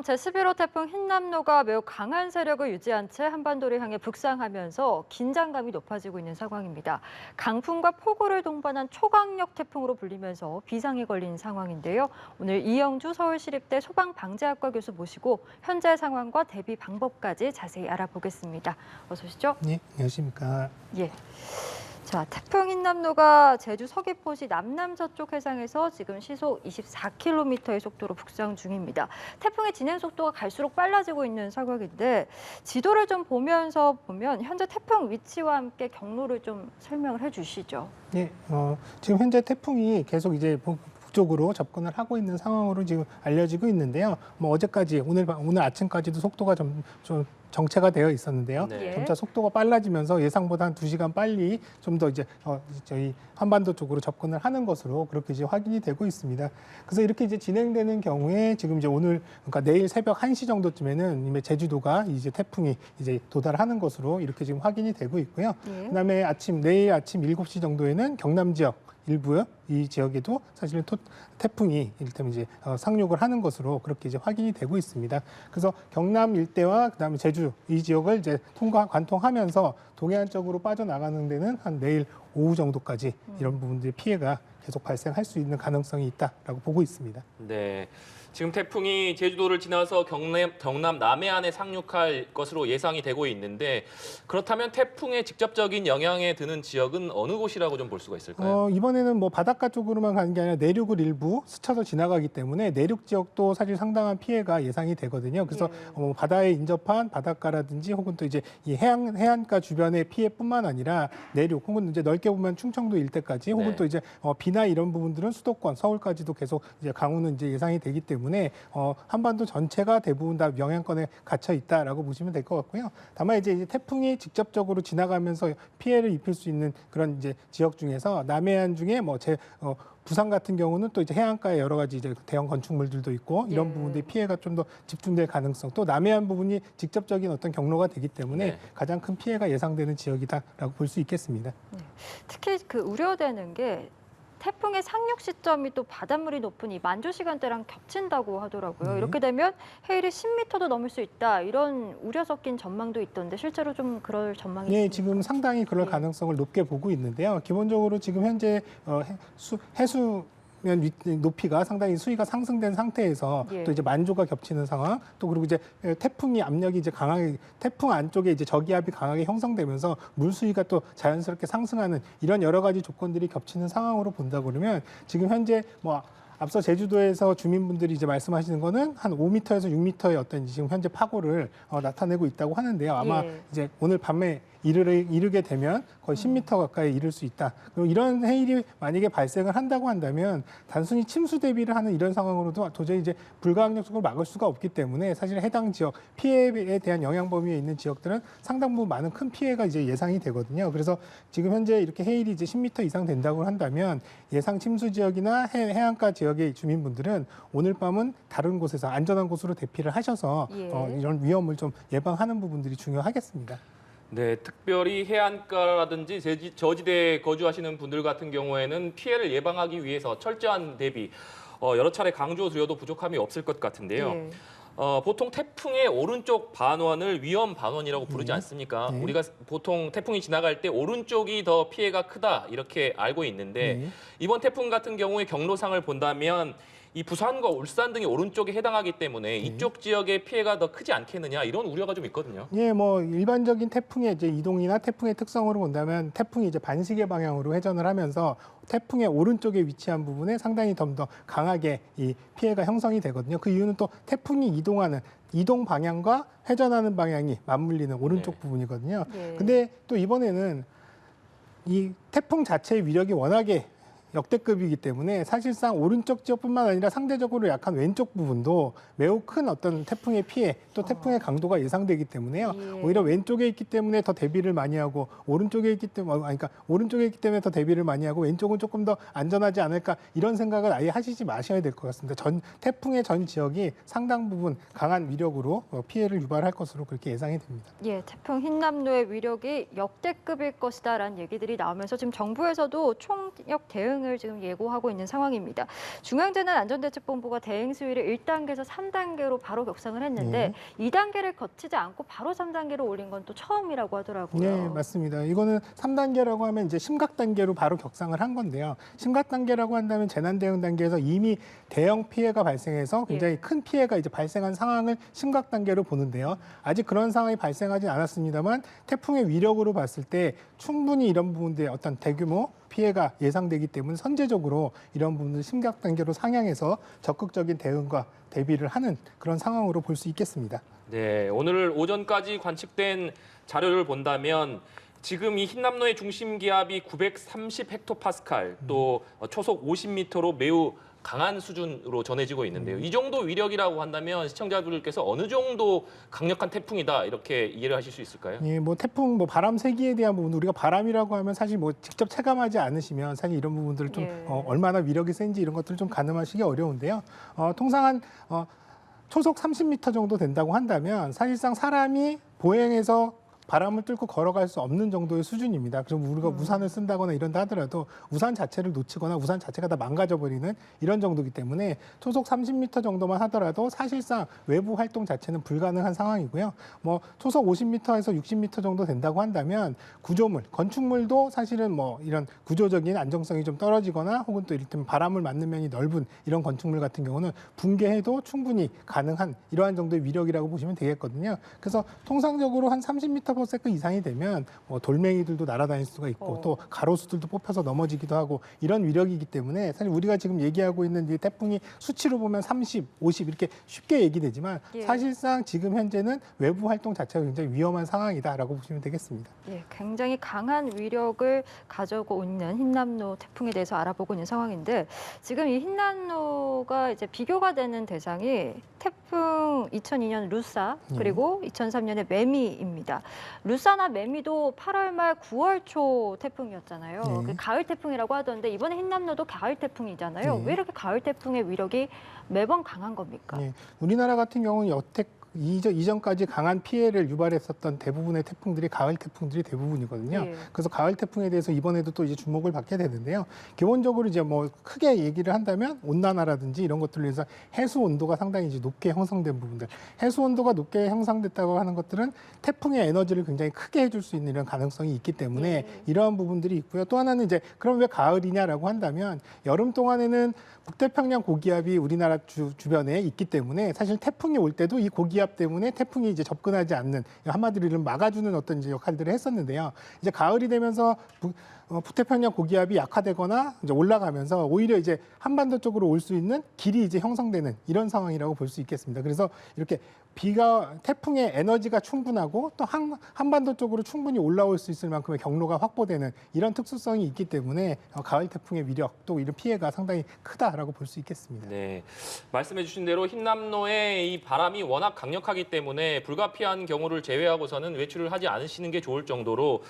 제11호 태풍 흰남노가 매우 강한 세력을 유지한 채 한반도를 향해 북상하면서 긴장감이 높아지고 있는 상황입니다. 강풍과 폭우를 동반한 초강력 태풍으로 불리면서 비상에 걸린 상황인데요. 오늘 이영주 서울시립대 소방방재학과 교수 모시고 현재 상황과 대비 방법까지 자세히 알아보겠습니다. 어서 오시죠. 네, 안녕하십니까. 예. 자, 태풍 흰남노가 제주 서귀포시 남남서쪽 해상에서 지금 시속 24km의 속도로 북상 중입니다. 태풍의 진행 속도가 갈수록 빨라지고 있는 상황인데 지도를 좀 보면서 보면 현재 태풍 위치와 함께 경로를 좀 설명을 해주시죠. 네, 지금 현재 태풍이 계속 이제 북쪽으로 접근을 하고 있는 상황으로 지금 알려지고 있는데요. 뭐 어제까지 오늘 아침까지도 속도가 좀 정체가 되어 있었는데요. 네. 점차 속도가 빨라지면서 예상보다 한 2시간 빨리 좀 더 이제 저희 한반도 쪽으로 접근을 하는 것으로 그렇게 이제 확인이 되고 있습니다. 그래서 이렇게 이제 진행되는 경우에 지금 이제 오늘 그러니까 내일 새벽 1시 정도쯤에는 이미 제주도가 이제 태풍이 이제 도달하는 것으로 이렇게 지금 확인이 되고 있고요. 그다음에 내일 아침 7시 정도에는 경남 지역 일부 이 지역에도 사실은 태풍이 이를테면 이제 상륙을 하는 것으로 그렇게 이제 확인이 되고 있습니다. 그래서 경남 일대와 그다음에 제주 이 지역을 이제 관통하면서 동해안 쪽으로 빠져나가는 데는 한 내일 오후 정도까지 이런 부분들의 피해가 계속 발생할 수 있는 가능성이 있다라고 보고 있습니다. 네. 지금 태풍이 제주도를 지나서 경남 남해안에 상륙할 것으로 예상이 되고 있는데 그렇다면 태풍의 직접적인 영향에 드는 지역은 어느 곳이라고 좀 볼 수가 있을까요? 이번에는 뭐 바닷가 쪽으로만 가는 게 아니라 내륙을 일부 스쳐서 지나가기 때문에 내륙 지역도 사실 상당한 피해가 예상이 되거든요. 그래서 바다에 인접한 바닷가라든지 혹은 또 이제 이 해안가 주변의 피해뿐만 아니라 내륙 혹은 이제 넓게 보면 충청도 일대까지 혹은 네. 또 이제 비나 이런 부분들은 수도권 서울까지도 계속 이제 강우는 이제 예상이 되기 때문에 한반도 전체가 대부분 다 영향권에 갇혀 있다라고 보시면 될 것 같고요. 다만 이제 태풍이 직접적으로 지나가면서 피해를 입힐 수 있는 그런 이제 지역 중에서 남해안 중에 부산 같은 경우는 또 이제 해안가에 여러 가지 이제 대형 건축물들도 있고 이런 부분들의 피해가 좀 더 집중될 가능성, 또 남해안 부분이 직접적인 어떤 경로가 되기 때문에 가장 큰 피해가 예상되는 지역이다라고 볼 수 있겠습니다. 특히 그 우려되는 게 태풍의 상륙 시점이 또 바닷물이 높은 이 만조 시간대랑 겹친다고 하더라고요. 이렇게 되면 해일이 10m도 넘을 수 있다. 이런 우려 섞인 전망도 있던데 실제로 좀 그럴 전망이 있습니까? 지금 상당히 그럴 가능성을 높게 보고 있는데요. 기본적으로 지금 현재 해수면 높이가 상당히 수위가 상승된 상태에서 또 이제 만조가 겹치는 상황, 또 그리고 이제 태풍이 압력이 이제 강하게 태풍 안쪽에 이제 저기압이 강하게 형성되면서 물 수위가 또 자연스럽게 상승하는 이런 여러 가지 조건들이 겹치는 상황으로 본다 그러면 지금 현재 앞서 제주도에서 주민분들이 이제 말씀하시는 거는 한 5m에서 6m의 어떤 지금 현재 파고를 나타내고 있다고 하는데요. 아마 이제 오늘 밤에 이르게 되면 거의 10m 가까이 이를 수 있다. 그리고 이런 해일이 만약에 발생을 한다고 한다면 단순히 침수 대비를 하는 이런 상황으로도 도저히 이제 불가항력적으로 막을 수가 없기 때문에 사실 해당 지역 피해에 대한 영향 범위에 있는 지역들은 상당 부분 많은 큰 피해가 이제 예상이 되거든요. 그래서 지금 현재 이렇게 해일이 이제 10m 이상 된다고 한다면 예상 침수 지역이나 해안가 지역의 주민분들은 오늘 밤은 다른 곳에서 안전한 곳으로 대피를 하셔서 이런 위험을 좀 예방하는 부분들이 중요하겠습니다. 네, 특별히 해안가라든지 저지대에 거주하시는 분들 같은 경우에는 피해를 예방하기 위해서 철저한 대비, 여러 차례 강조드려도 부족함이 없을 것 같은데요. 보통 태풍의 오른쪽 반원을 위험 반원이라고 부르지 않습니까? 우리가 보통 태풍이 지나갈 때 오른쪽이 더 피해가 크다 이렇게 알고 있는데 이번 태풍 같은 경우에 경로상을 본다면 이 부산과 울산 등이 오른쪽에 해당하기 때문에 이쪽 지역의 피해가 더 크지 않겠느냐 이런 우려가 좀 있거든요. 일반적인 태풍의 이제 이동이나 태풍의 특성으로 본다면 태풍이 이제 반시계 방향으로 회전을 하면서 태풍의 오른쪽에 위치한 부분에 상당히 좀 더 강하게 이 피해가 형성이 되거든요. 그 이유는 또 태풍이 이동 방향과 회전하는 방향이 맞물리는 오른쪽 부분이거든요. 근데 또 이번에는 이 태풍 자체의 위력이 워낙에 역대급이기 때문에 사실상 오른쪽 지역뿐만 아니라 상대적으로 약한 왼쪽 부분도 매우 큰 어떤 태풍의 피해 또 태풍의 강도가 예상되기 때문에요. 오히려 왼쪽에 있기 때문에 더 대비를 많이 하고 오른쪽에 있기 때문에 더 대비를 많이 하고 왼쪽은 조금 더 안전하지 않을까 이런 생각을 아예 하시지 마셔야 될 것 같습니다. 태풍의 전 지역이 상당 부분 강한 위력으로 피해를 유발할 것으로 그렇게 예상이 됩니다. 태풍 흰남노의 위력이 역대급일 것이다라는 얘기들이 나오면서 지금 정부에서도 총력 대응을 비상을 지금 예고하고 있는 상황입니다. 중앙재난안전대책본부가 대응 수위를 1단계에서 3단계로 바로 격상을 했는데 2단계를 거치지 않고 바로 3단계로 올린 건 또 처음이라고 하더라고요. 네, 맞습니다. 이거는 3단계라고 하면 이제 심각 단계로 바로 격상을 한 건데요. 심각 단계라고 한다면 재난 대응 단계에서 이미 대형 피해가 발생해서 굉장히 큰 피해가 이제 발생한 상황을 심각 단계로 보는데요. 아직 그런 상황이 발생하진 않았습니다만 태풍의 위력으로 봤을 때 충분히 이런 부분들의 어떤 대규모 피해가 예상되기 때문에 선제적으로 이런 부분을 심각 단계로 상향해서 적극적인 대응과 대비를 하는 그런 상황으로 볼 수 있겠습니다. 네, 오늘 오전까지 관측된 자료를 본다면 지금 이 흰남노의 중심 기압이 930 헥토파스칼, 또 초속 50m로 매우 강한 수준으로 전해지고 있는데요. 이 정도 위력이라고 한다면 시청자분들께서 어느 정도 강력한 태풍이다 이렇게 이해를 하실 수 있을까요? 예, 뭐 태풍, 뭐 바람 세기에 대한 부분 우리가 바람이라고 하면 사실 뭐 직접 체감하지 않으시면 사실 이런 부분들을 좀 얼마나 위력이 센지 이런 것들을 좀 가늠하시기 어려운데요. 통상 한 초속 30m 정도 된다고 한다면 사실상 사람이 보행해서 바람을 뚫고 걸어갈 수 없는 정도의 수준입니다. 그럼 우리가 우산을 쓴다거나 이런다 하더라도 우산 자체를 놓치거나 우산 자체가 다 망가져버리는 이런 정도이기 때문에 초속 30m 정도만 하더라도 사실상 외부 활동 자체는 불가능한 상황이고요. 뭐 초속 50m에서 60m 정도 된다고 한다면 구조물, 건축물도 사실은 뭐 이런 구조적인 안정성이 좀 떨어지거나 혹은 또 이를테면 바람을 맞는 면이 넓은 이런 건축물 같은 경우는 붕괴해도 충분히 가능한 이러한 정도의 위력이라고 보시면 되겠거든요. 그래서 통상적으로 한 30m 퍼세컨 이상이 되면 뭐 돌멩이들도 날아다닐 수가 있고 또 가로수들도 뽑혀서 넘어지기도 하고 이런 위력이기 때문에 사실 우리가 지금 얘기하고 있는 이 태풍이 수치로 보면 30, 50 이렇게 쉽게 얘기되지만 사실상 지금 현재는 외부 활동 자체가 굉장히 위험한 상황이다라고 보시면 되겠습니다. 예, 굉장히 강한 위력을 가지고 있는 흰남노 태풍에 대해서 알아보고 있는 상황인데 지금 이 흰남노가 이제 비교가 되는 대상이 태풍 2002년 루사 그리고 2003년의 매미입니다. 루사나 매미도 8월 말 9월 초 태풍이었잖아요. 그 가을 태풍이라고 하던데 이번에 흰남노도 가을 태풍이잖아요. 왜 이렇게 가을 태풍의 위력이 매번 강한 겁니까? 우리나라 같은 경우는 여태 이전까지 강한 피해를 유발했었던 대부분의 태풍들이 가을 태풍들이 대부분이거든요. 그래서 가을 태풍에 대해서 이번에도 또 이제 주목을 받게 되는데요. 기본적으로 이제 뭐 크게 얘기를 한다면 온난화라든지 이런 것들로 해서 해수 온도가 상당히 이제 높게 형성된 부분들. 해수 온도가 높게 형성됐다고 하는 것들은 태풍의 에너지를 굉장히 크게 해줄 수 있는 이런 가능성이 있기 때문에 이러한 부분들이 있고요. 또 하나는 이제 그럼 왜 가을이냐라고 한다면 여름 동안에는 북태평양 고기압이 우리나라 주변에 있기 때문에 사실 태풍이 올 때도 이 고기압 때문에 태풍이 이제 접근하지 않는 한마디로 이런 막아주는 어떤 이제 역할들을 했었는데요. 이제 가을이 되면서 북태평양 고기압이 약화되거나 이제 올라가면서 오히려 이제 한반도 쪽으로 올 수 있는 길이 이제 형성되는 이런 상황이라고 볼 수 있겠습니다. 그래서 이렇게 태풍의 에너지가 충분하고 또 한반도 쪽으로 충분히 올라올 수 있을 만큼의 경로가 확보되는 이런 특수성이 있기 때문에 가을 태풍의 위력 또 이런 피해가 상당히 크다라고 볼 수 있겠습니다. 네, 말씀해주신 대로 흰남노의 이 바람이 워낙 강력하기 때문에 불가피한 경우를 제외하고서는 외출을 하지 않으시는 게 좋을 정도로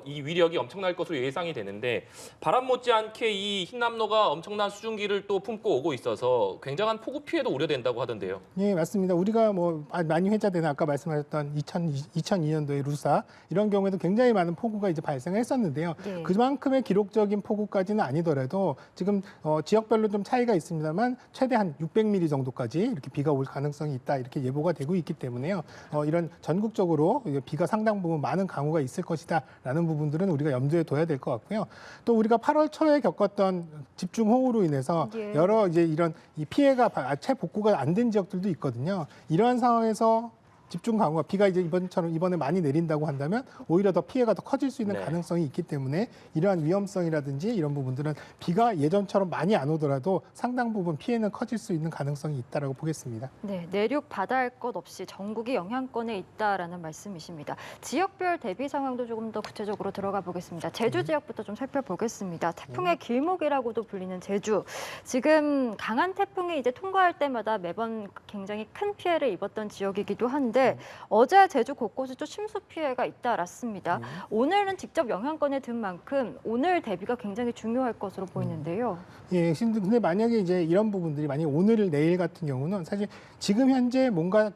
이 위력이 엄청날 것으로 예상이 되는데 바람 못지않게 이 흰남노가 엄청난 수증기를 또 품고 오고 있어서 굉장한 폭우 피해도 우려된다고 하던데요. 네, 맞습니다. 우리가 뭐 많이 회자되는 아까 말씀하셨던 2002년도의 루사 이런 경우에도 굉장히 많은 폭우가 이제 발생했었는데요. 그만큼의 기록적인 폭우까지는 아니더라도 지금 지역별로 좀 차이가 있습니다만 최대 한 600mm 정도까지 이렇게 비가 올 가능성이 있다 이렇게 예보가 되고 있기 때문에요. 이런 전국적으로 비가 상당 부분 많은 강우가 있을 것이다. 라는 부분들은 우리가 염두에 둬야 될 것 같고요. 또 우리가 8월 초에 겪었던 집중호우로 인해서 여러 이제 이런 이 피해가 재복구가 안 된 지역들도 있거든요. 이러한 상황에서 집중 강우가 비가 이제 이번에 많이 내린다고 한다면 오히려 더 피해가 더 커질 수 있는 가능성이 있기 때문에 이러한 위험성이라든지 이런 부분들은 비가 예전처럼 많이 안 오더라도 상당 부분 피해는 커질 수 있는 가능성이 있다라고 보겠습니다. 네, 내륙 바다할 것 없이 전국이 영향권에 있다라는 말씀이십니다. 지역별 대비 상황도 조금 더 구체적으로 들어가 보겠습니다. 제주 지역부터 좀 살펴보겠습니다. 태풍의 길목이라고도 불리는 제주. 지금 강한 태풍이 이제 통과할 때마다 매번 굉장히 큰 피해를 입었던 지역이기도 한데 있는데 어제 제주 곳곳에 또 침수 피해가 잇따랐습니다. 오늘은 직접 영향권에 든 만큼 오늘 대비가 굉장히 중요할 것으로 보이는데요. 예, 근데 만약에 이제 이런 부분들이 만약 오늘 내일 같은 경우는 사실 지금 현재 뭔가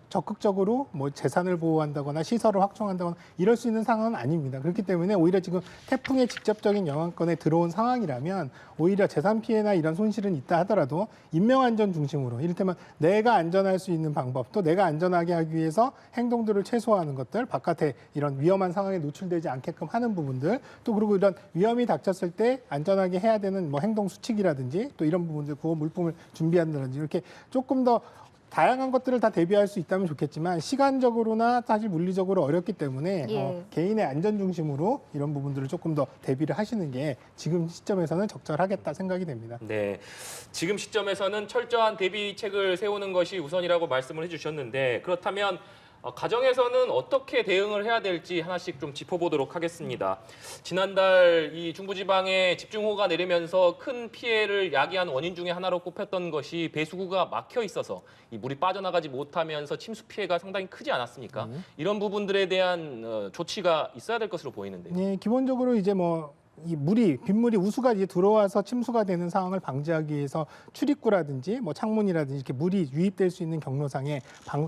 적극적으로 뭐 재산을 보호한다거나 시설을 확충한다거나 이럴 수 있는 상황은 아닙니다. 그렇기 때문에 오히려 지금 태풍의 직접적인 영향권에 들어온 상황이라면 오히려 재산 피해나 이런 손실은 있다 하더라도 인명안전 중심으로 이를테면 내가 안전할 수 있는 방법 또 내가 안전하게 하기 위해서 행동들을 최소화하는 것들 바깥에 이런 위험한 상황에 노출되지 않게끔 하는 부분들 또 그리고 이런 위험이 닥쳤을 때 안전하게 해야 되는 뭐 행동 수칙이라든지 또 이런 부분들 구호 물품을 준비한다든지 이렇게 조금 더 다양한 것들을 다 대비할 수 있다면 좋겠지만 시간적으로나 사실 물리적으로 어렵기 때문에 개인의 안전 중심으로 이런 부분들을 조금 더 대비를 하시는 게 지금 시점에서는 적절하겠다 생각이 됩니다. 네, 지금 시점에서는 철저한 대비책을 세우는 것이 우선이라고 말씀을 해주셨는데 그렇다면 가정에서는 어떻게 대응을 해야 될지 하나씩 좀 짚어보도록 하겠습니다. 지난달 이 중부지방에 집중호우가 내리면서 큰 피해를 야기한 원인 중에 하나로 꼽혔던 것이 배수구가 막혀 있어서 이 물이 빠져나가지 못하면서 침수 피해가 상당히 크지 않았습니까? 이런 부분들에 대한 조치가 있어야 될 것으로 보이는데요. 네, 기본적으로 이제 이 빗물이 우수가 이제 들어와서 침수가 되는 상황을 방지하기 위해서 출입구라든지 뭐 창문이라든지 이렇게 물이 유입될 수 있는 경로상에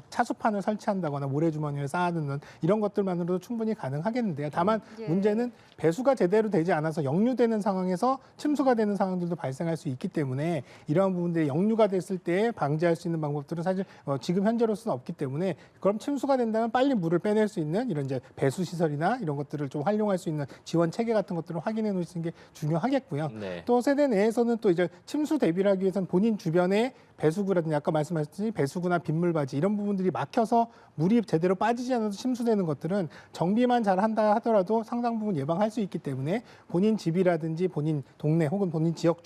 차수판을 설치한다거나 모래주머니를 쌓아두는 이런 것들만으로도 충분히 가능하겠는데요. 다만 문제는 배수가 제대로 되지 않아서 역류되는 상황에서 침수가 되는 상황들도 발생할 수 있기 때문에 이러한 부분들이 역류가 됐을 때 방지할 수 있는 방법들은 사실 지금 현재로서는 없기 때문에 그럼 침수가 된다면 빨리 물을 빼낼 수 있는 이런 이제 배수 시설이나 이런 것들을 좀 활용할 수 있는 지원 체계 같은 것들을 확인해 놓으시는 게 중요하겠고요. 네. 또 세대 내에서는 또 이제 침수 대비를 하기 위해서는 본인 주변에 배수구라든지 아까 말씀하셨듯이 배수구나 빗물바지 이런 부분들이 막혀서 물이 제대로 빠지지 않아서 침수되는 것들은 정비만 잘 한다 하더라도 상당 부분 예방할 수 있기 때문에 본인 집이라든지 본인 동네 혹은 본인 지역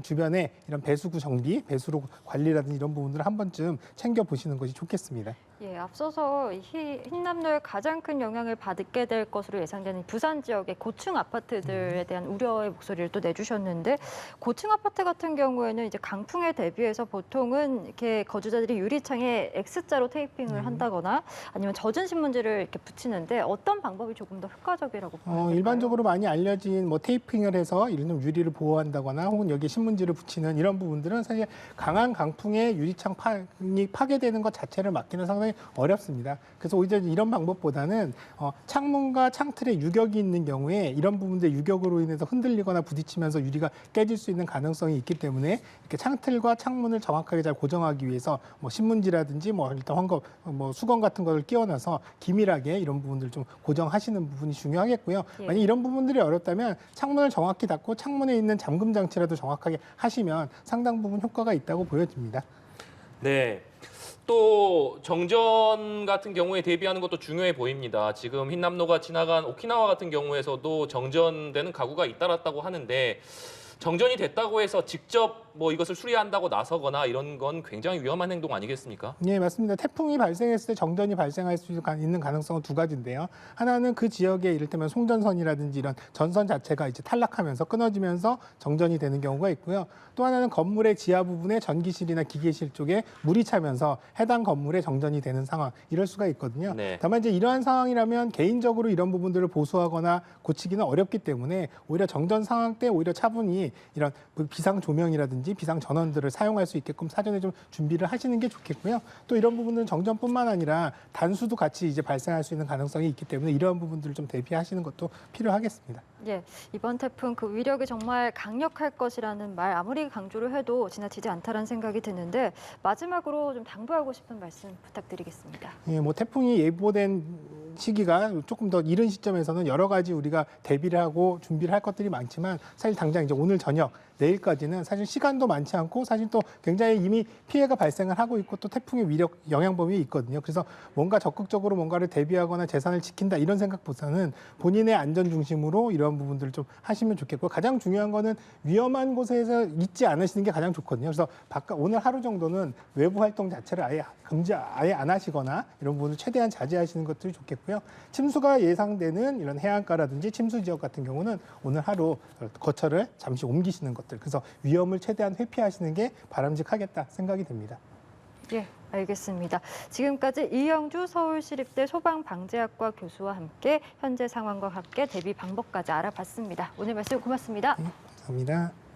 주변에 이런 배수구 정비, 배수로 관리라든지 이런 부분들을 한 번쯤 챙겨보시는 것이 좋겠습니다. 예, 앞서서 흰남노에 가장 큰 영향을 받게 될 것으로 예상되는 부산 지역의 고층 아파트들에 대한 우려의 목소리를 또 내주셨는데 고층 아파트 같은 경우에는 이제 강풍에 대비해서 보통은 이렇게 거주자들이 유리창에 X자로 테이핑을 한다거나 아니면 젖은 신문지를 이렇게 붙이는데 어떤 방법이 조금 더 효과적이라고 보나요? 일반적으로 많이 알려진 뭐 테이핑을 해서 이런 유리를 보호한다거나 혹은 여기에 신문지를 붙이는 이런 부분들은 사실 강한 강풍에 유리창이 파괴되는 것 자체를 막기는 상당히 어렵습니다. 그래서 오히려 이런 방법보다는 창문과 창틀에 유격이 있는 경우에 이런 부분들 유격으로 인해서 흔들리거나 부딪히면서 유리가 깨질 수 있는 가능성이 있기 때문에 이렇게 창틀과 창문을 정확하게 잘 고정하기 위해서 뭐 신문지라든지 뭐 일단 황겁, 뭐 수건 같은 것을 끼워놔서 기밀하게 이런 부분들을 좀 고정하시는 부분이 중요하겠고요. 만약 이런 부분들이 어렵다면 창문을 정확히 닫고 창문에 있는 잠금 장치라도 정확하게 하시면 상당 부분 효과가 있다고 보여집니다. 네. 또 정전 같은 경우에 대비하는 것도 중요해 보입니다. 지금 흰남노가 지나간 오키나와 같은 경우에서도 정전되는 가구가 잇따랐다고 하는데 정전이 됐다고 해서 직접 뭐 이것을 수리한다고 나서거나 이런 건 굉장히 위험한 행동 아니겠습니까? 네, 맞습니다. 태풍이 발생했을 때 정전이 발생할 수 있는 가능성은 두 가지인데요. 하나는 그 지역에 이를테면 송전선이라든지 이런 전선 자체가 이제 탈락하면서 끊어지면서 정전이 되는 경우가 있고요. 또 하나는 건물의 지하 부분에 전기실이나 기계실 쪽에 물이 차면서 해당 건물에 정전이 되는 상황, 이럴 수가 있거든요. 네. 다만 이제 이러한 상황이라면 개인적으로 이런 부분들을 보수하거나 고치기는 어렵기 때문에 오히려 정전 상황 때 오히려 차분히 이런 비상 조명이라든지 비상 전원들을 사용할 수 있게끔 사전에 좀 준비를 하시는 게 좋겠고요. 또 이런 부분들은 정전뿐만 아니라 단수도 같이 이제 발생할 수 있는 가능성이 있기 때문에 이러한 부분들을 좀 대비하시는 것도 필요하겠습니다. 예, 이번 태풍 그 위력이 정말 강력할 것이라는 말 아무리 강조를 해도 지나치지 않다라는 생각이 드는데 마지막으로 좀 당부하고 싶은 말씀 부탁드리겠습니다. 예, 뭐 태풍이 예보된 시기가 조금 더 이른 시점에서는 여러 가지 우리가 대비를 하고 준비를 할 것들이 많지만 사실 당장 이제 오늘 저녁 내일까지는 사실 시간도 많지 않고 사실 또 굉장히 이미 피해가 발생을 하고 있고 또 태풍의 위력 영향 범위에 있거든요. 그래서 뭔가 적극적으로 뭔가를 대비하거나 재산을 지킨다 이런 생각보다는 본인의 안전 중심으로 이런 부분들을 좀 하시면 좋겠고 가장 중요한 거는 위험한 곳에서 있지 않으시는 게 가장 좋거든요. 그래서 오늘 하루 정도는 외부 활동 자체를 아예 안 하시거나 이런 부분을 최대한 자제하시는 것들이 좋겠고요. 침수가 예상되는 이런 해안가라든지 침수 지역 같은 경우는 오늘 하루 거처를 잠시 옮기시는 것들. 그래서 위험을 최대한 회피하시는 게 바람직하겠다 생각이 됩니다. 예. 알겠습니다. 지금까지 이영주 서울시립대 소방방재학과 교수와 함께 현재 상황과 함께 대비 방법까지 알아봤습니다. 오늘 말씀 고맙습니다. 감사합니다.